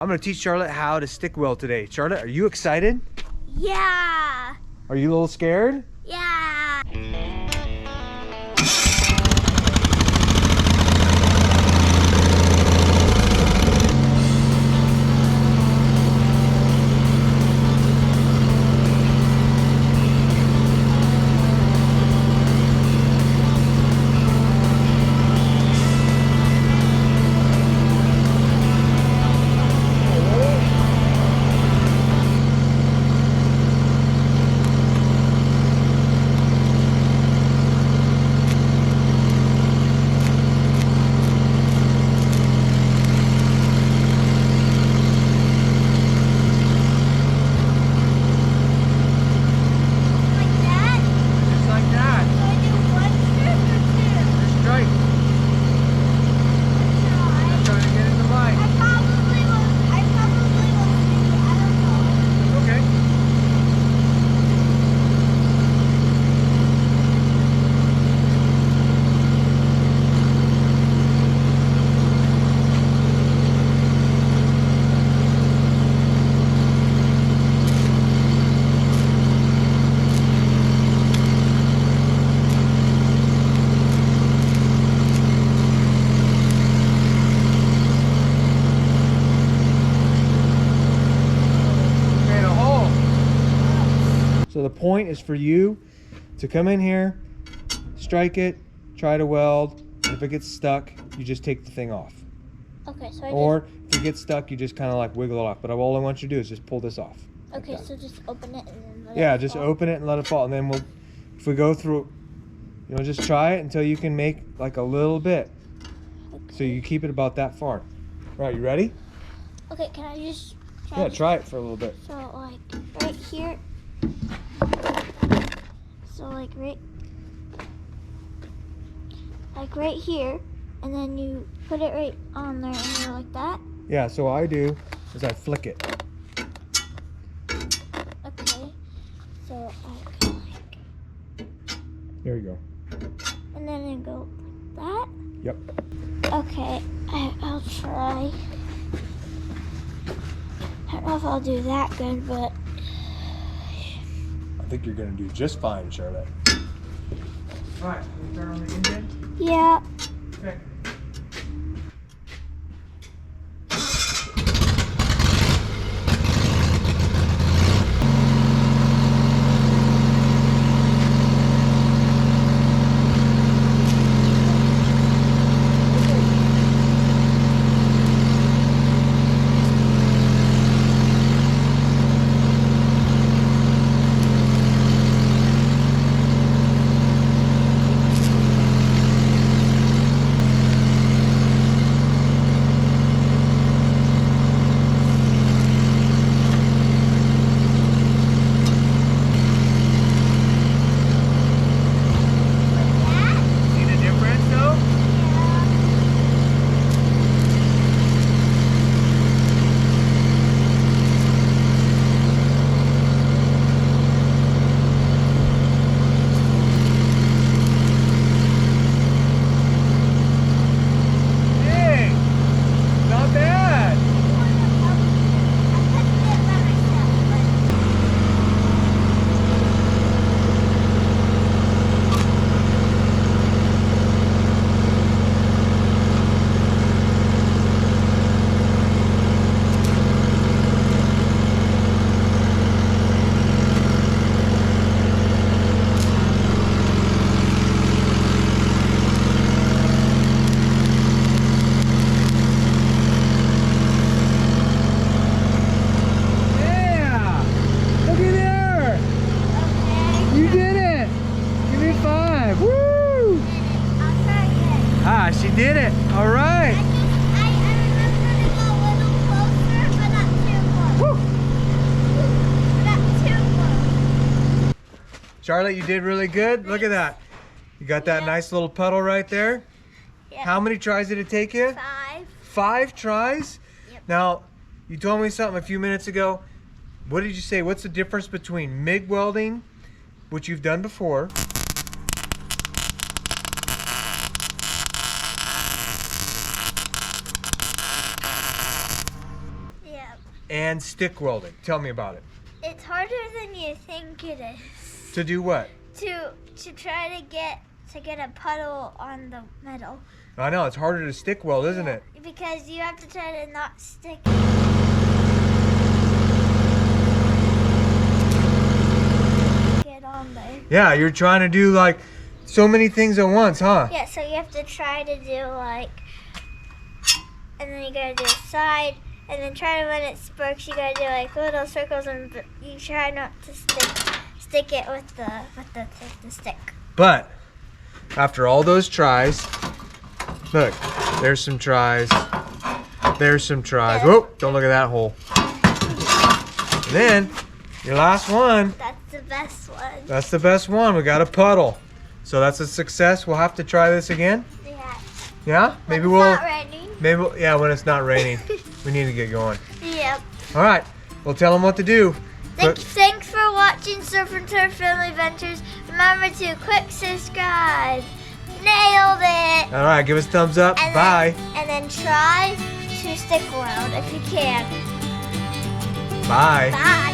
I'm gonna teach Charlotte how to stick weld today. Charlotte, are you excited? Yeah. Are you a little scared? Yeah. So the point is for you to come in here, strike it, try to weld, and if it gets stuck, you just take the thing off. Okay, so Or if it gets stuck, you just kind of like wiggle it off. But all I want you to do is just pull this off. Okay, so just open it and then let yeah, it just fall. open it and let it fall. And then if we go through, just try it until you can make like a little bit. Okay. So you keep it about that far. Right, you ready? Okay, can I just try? Yeah, try it for a little bit. So like right here. So like right here, and then you put it right on there and you're like that. Yeah, so what I do is I flick it. Okay. So I go like. There you go. And then I go like that. Yep. Okay, I'll try. I don't know if I'll do that good, but I think you're gonna do just fine, Charlotte. All right, can we turn on the engine? yeah. Okay. She did it. All right. I remember to go a little closer, but not too close. Woo. Not too close. Charlotte, you did really good. Look at that. You got that nice little puddle right there. Yeah. How many tries did it take you? 5. 5 tries? Yep. Now, you told me something a few minutes ago. What did you say? What's the difference between MIG welding, which you've done before, and stick welding. Tell me about it. It's harder than you think it is. To do what? To try to get a puddle on the metal. I know, it's harder to stick weld, isn't it? Because you have to try to not stick it on there. Yeah, you're trying to do like so many things at once, huh? Yeah, so you have to try to do like, and then you gotta do a side, and then try to when it sparks, you gotta do like little circles, and you try not to stick it with the stick. But after all those tries, look, there's some tries. There's some tries. Whoa, don't look at that hole. And then your last one. That's the best one. That's the best one. We got a puddle. So that's a success. We'll have to try this again. Yeah. Yeah? Maybe When we'll. it's not raining. Maybe yeah, when it's not raining. We need to get going. Yep. All right. We'll tell them what to do. Thanks for watching Surf and Turf Family Ventures. Remember to click subscribe. Nailed it. All right. Give us a thumbs up. And Bye. And then try to stick weld if you can. Bye. Bye.